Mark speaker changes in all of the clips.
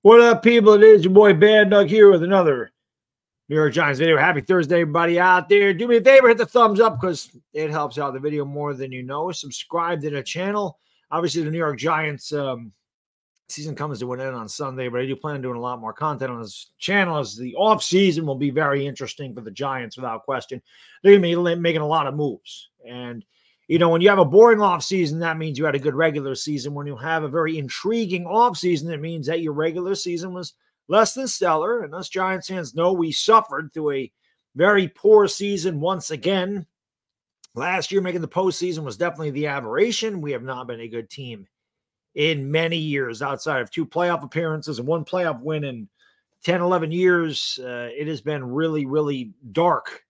Speaker 1: What up, people? It is your boy Baddog here with another New York Giants video. Happy Thursday, everybody out there. Do me a favor, hit the thumbs up because it helps out the video more than you know. Subscribe to the channel. Obviously, the New York Giants season comes to an end on Sunday, but I do plan on doing a lot more content on this channel as the offseason will be very interesting for the Giants without question. They're going to be making a lot of moves. And you know, when you have a boring offseason, that means you had a good regular season. When you have a very intriguing offseason, it means that your regular season was less than stellar. And us Giants fans know we suffered through a very poor season once again. Last year, making the postseason was definitely the aberration. We have not been a good team in many years outside of 2 playoff appearances and 1 playoff win in 10, 11 years. It has been really, really dark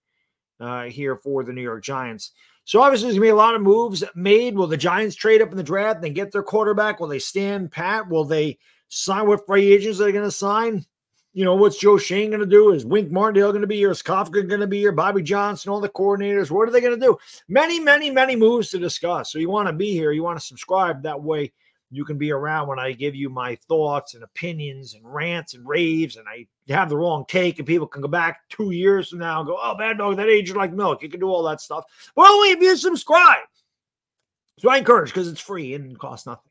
Speaker 1: here for the New York Giants. So obviously there's going to be a lot of moves made. Will the Giants trade up in the draft and get their quarterback? Will they stand pat? Will they sign what free agents they're going to sign? You know, what's Joe Shane going to do? Is Wink Martindale going to be here? Is Kafka going to be here? Bobby Johnson, all the coordinators. What are they going to do? Many, many, many moves to discuss. So you want to be here. You want to subscribe. That way you can be around when I give you my thoughts and opinions and rants and raves, and I have the wrong take, and people can go back 2 years from now and go, oh, Baddog, that aged like milk. You can do all that stuff. But only if you subscribe. So I encourage, because it's free and it costs nothing.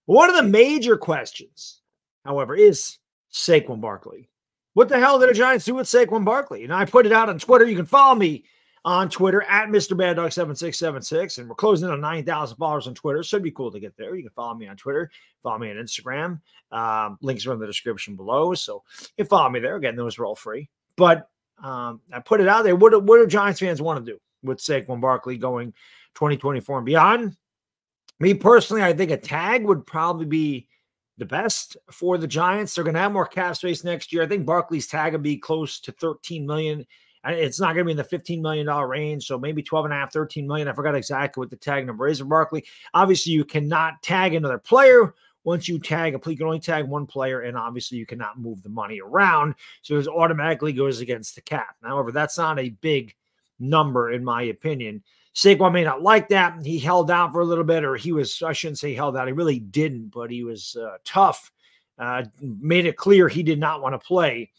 Speaker 1: One of the major questions, however, is Saquon Barkley. What the hell did the Giants do with Saquon Barkley? And I put it out on Twitter. You can follow me on Twitter at Mr. Baddog7676, and we're closing in on 9,000 followers on Twitter. Should be cool to get there. You can follow me on Twitter, follow me on Instagram. Links are in the description below, so you can follow me there. Again, those are all free. But I put it out there. What do Giants fans want to do with Saquon Barkley going 2024 and beyond? Me personally, I think a tag would probably be the best for the Giants. They're going to have more cap space next year. I think Barkley's tag will be close to $13 million. It's not going to be in the $15 million range, so maybe 12.5, 13 million. I forgot exactly what the tag number is for Barkley. Obviously, you cannot tag another player. Once you tag a player, you can only tag one player, and obviously you cannot move the money around, so it automatically goes against the cap. However, that's not a big number, in my opinion. Saquon may not like that. He held out for a little bit, or he was, I shouldn't say held out. He really didn't, but he was tough, made it clear he did not want to play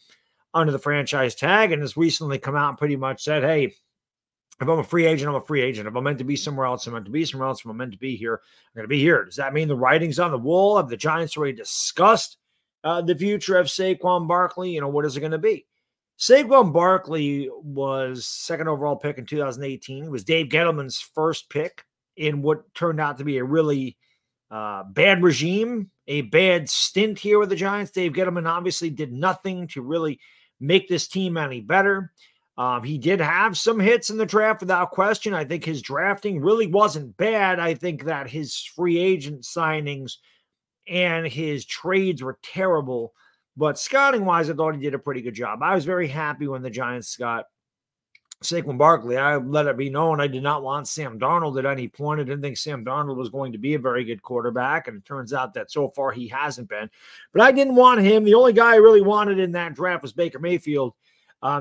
Speaker 1: under the franchise tag, and has recently come out and pretty much said, hey, if I'm a free agent, I'm a free agent. If I'm meant to be somewhere else, I'm meant to be somewhere else. If I'm meant to be here, I'm going to be here. Does that mean the writing's on the wall? Have the Giants already discussed the future of Saquon Barkley? You know, what is it going to be? Saquon Barkley was 2nd overall pick in 2018. It was Dave Gettleman's first pick in what turned out to be a really bad regime, a bad stint here with the Giants. Dave Gettleman obviously did nothing to really make this team any better. He did have some hits in the draft without question. I think his drafting really wasn't bad. I think that his free agent signings and his trades were terrible. But scouting-wise, I thought he did a pretty good job. I was very happy when the Giants got Saquon Barkley. I let it be known I did not want Sam Darnold at any point. I didn't think Sam Darnold was going to be a very good quarterback, and it turns out that so far he hasn't been. But I didn't want him. The only guy I really wanted in that draft was Baker Mayfield.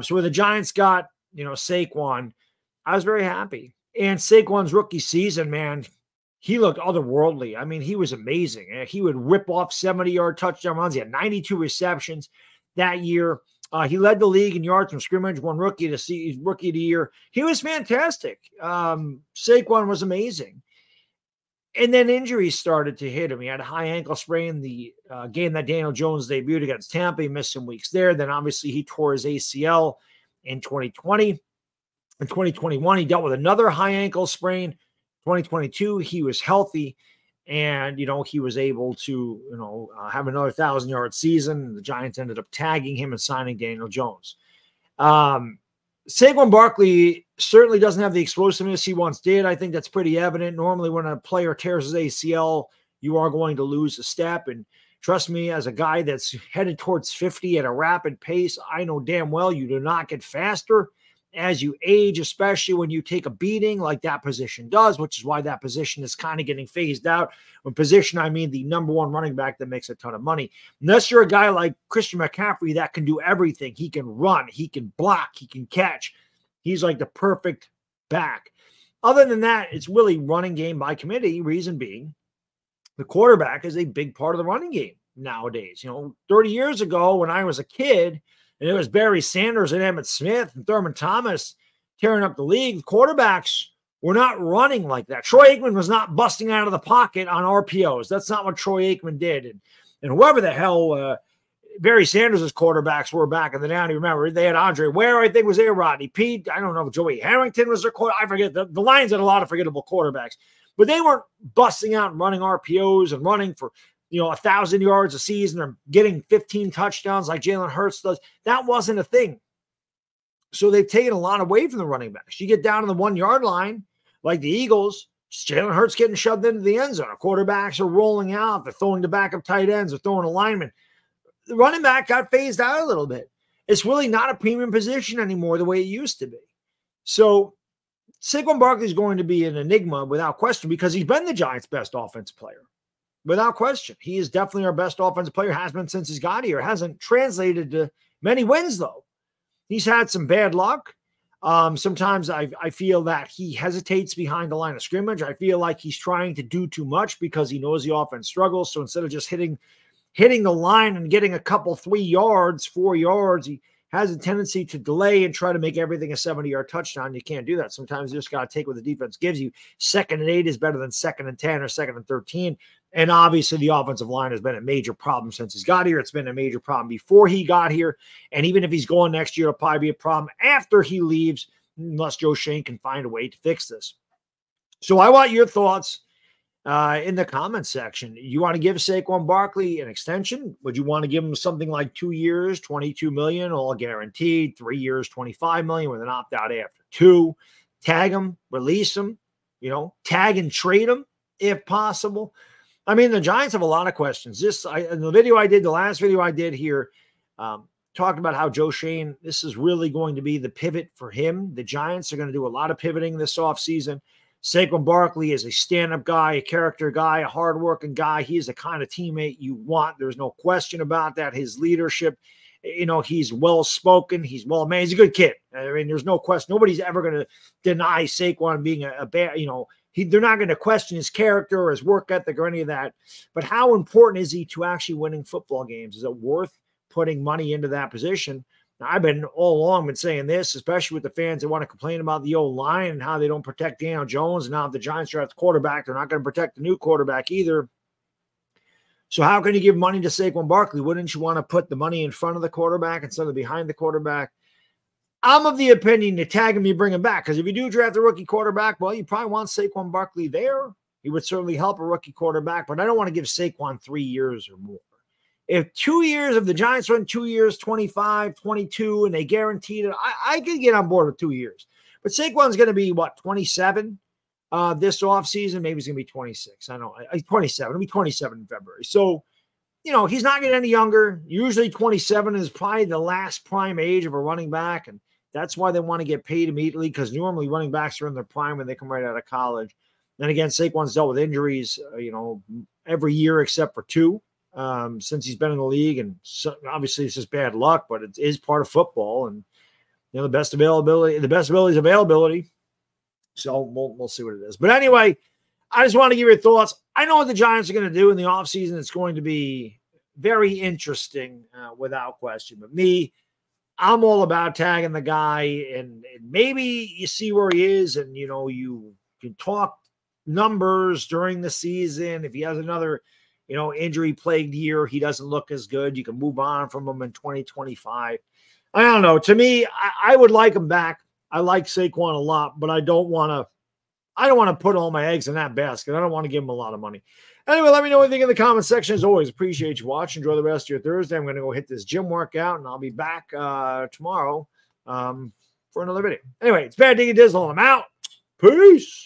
Speaker 1: So when the Giants got, you know, Saquon, I was very happy. And Saquon's rookie season, man, he looked otherworldly. I mean, he was amazing. He would rip off 70-yard touchdown runs. He had 92 receptions that year. He led the league in yards from scrimmage, won rookie of the year. He was fantastic. Saquon was amazing. And then injuries started to hit him. He had a high ankle sprain the game that Daniel Jones debuted against Tampa. He missed some weeks there. Then obviously he tore his ACL in 2020. In 2021, he dealt with another high ankle sprain. 2022, he was healthy. And, you know, he was able to, you know, have another 1,000-yard season. The Giants ended up tagging him and signing Daniel Jones. Saquon Barkley certainly doesn't have the explosiveness he once did. I think that's pretty evident. Normally, when a player tears his ACL, you are going to lose a step. And trust me, as a guy that's headed towards 50 at a rapid pace, I know damn well you do not get faster as you age, especially when you take a beating like that position does, which is why that position is kind of getting phased out. When position, I mean the number one running back that makes a ton of money. Unless you're a guy like Christian McCaffrey that can do everything. He can run, he can block, he can catch. He's like the perfect back. Other than that, it's really running game by committee, reason being the quarterback is a big part of the running game. nowadays. 30 years ago when I was a kid, and it was Barry Sanders and Emmitt Smith and Thurman Thomas tearing up the league, the quarterbacks were not running like that. Troy Aikman was not busting out of the pocket on RPOs. That's not what Troy Aikman did. And whoever the hell Barry Sanders' quarterbacks were back in the day, I don't remember. They had Andre Ware, I think, was there. Rodney Peete. I don't know if Joey Harrington was their quarterback. I forget. The Lions had a lot of forgettable quarterbacks. But they weren't busting out and running RPOs and running for 1,000 yards a season or getting 15 touchdowns like Jalen Hurts does. That wasn't a thing. So they've taken a lot away from the running backs. You get down to the 1 yard line, like the Eagles, Jalen Hurts getting shoved into the end zone. Our quarterbacks are rolling out. They're throwing the backup tight ends. They're throwing a lineman. The running back got phased out a little bit. It's really not a premium position anymore the way it used to be. So Saquon Barkley is going to be an enigma without question because he's been the Giants' best offensive player. Without question. He is definitely our best offensive player, has been since he's got here. Hasn't translated to many wins, though. He's had some bad luck. Sometimes I feel that he hesitates behind the line of scrimmage. I feel like he's trying to do too much because he knows the offense struggles. So instead of just hitting the line and getting a couple 3 yards, 4 yards, he has a tendency to delay and try to make everything a 70-yard touchdown. You can't do that. Sometimes you just got to take what the defense gives you. 2nd and 8 is better than 2nd and 10 or 2nd and 13. And obviously the offensive line has been a major problem since he's got here. It's been a major problem before he got here. And even if he's going next year, it'll probably be a problem after he leaves, unless Joe Schoen can find a way to fix this. So I want your thoughts in the comments section. You want to give Saquon Barkley an extension? Would you want to give him something like 2 years, $22 million, all guaranteed, 3 years, $25 million with an opt-out after 2? Tag him, release him, tag and trade him if possible. I mean, the Giants have a lot of questions. In the last video I did here, talked about how Joe Schoen, this is really going to be the pivot for him. The Giants are going to do a lot of pivoting this offseason. Saquon Barkley is a stand-up guy, a character guy, a hardworking guy. He is the kind of teammate you want. There's no question about that. His leadership, he's well-spoken. He's well-managed. He's a good kid. I mean, there's no question. Nobody's ever going to deny Saquon being a bad, they're not going to question his character or his work ethic or any of that. But how important is he to actually winning football games? Is it worth putting money into that position? Now, I've been all along been saying this, especially with the fans that want to complain about the old line and how they don't protect Daniel Jones. And now if the Giants draft the quarterback, they're not going to protect the new quarterback either. So how can you give money to Saquon Barkley? Wouldn't you want to put the money in front of the quarterback instead of behind the quarterback? I'm of the opinion to tag him, you bring him back. Because if you do draft a rookie quarterback, well, you probably want Saquon Barkley there. He would certainly help a rookie quarterback, but I don't want to give Saquon 3 years or more. If 2 years, if the Giants run 2 years, 25, 22, and they guaranteed it, I could get on board with 2 years. But Saquon's going to be, 27 this offseason? Maybe he's going to be 26. I don't know. 27. He'll be 27 in February. So, he's not getting any younger. Usually 27 is probably the last prime age of a running back, and that's why they want to get paid immediately, because normally running backs are in their prime when they come right out of college. And again, Saquon's dealt with injuries, every year except for 2 since he's been in the league. And so, obviously it's just bad luck, but it is part of football. And, the best ability is availability. So we'll see what it is. But anyway, I just want to give your thoughts. I know what the Giants are going to do in the offseason. It's going to be very interesting without question. But I'm all about tagging the guy, and maybe you see where he is, and, you can talk numbers during the season. If he has another, injury-plagued year, he doesn't look as good, you can move on from him in 2025. I don't know. To me, I would like him back. I like Saquon a lot, but I don't want to put all my eggs in that basket. I don't want to give him a lot of money. Anyway, let me know what you think in the comment section. As always, appreciate you watching. Enjoy the rest of your Thursday. I'm going to go hit this gym workout, and I'll be back tomorrow for another video. Anyway, it's Bad Diggy Dizzle, and I'm out. Peace.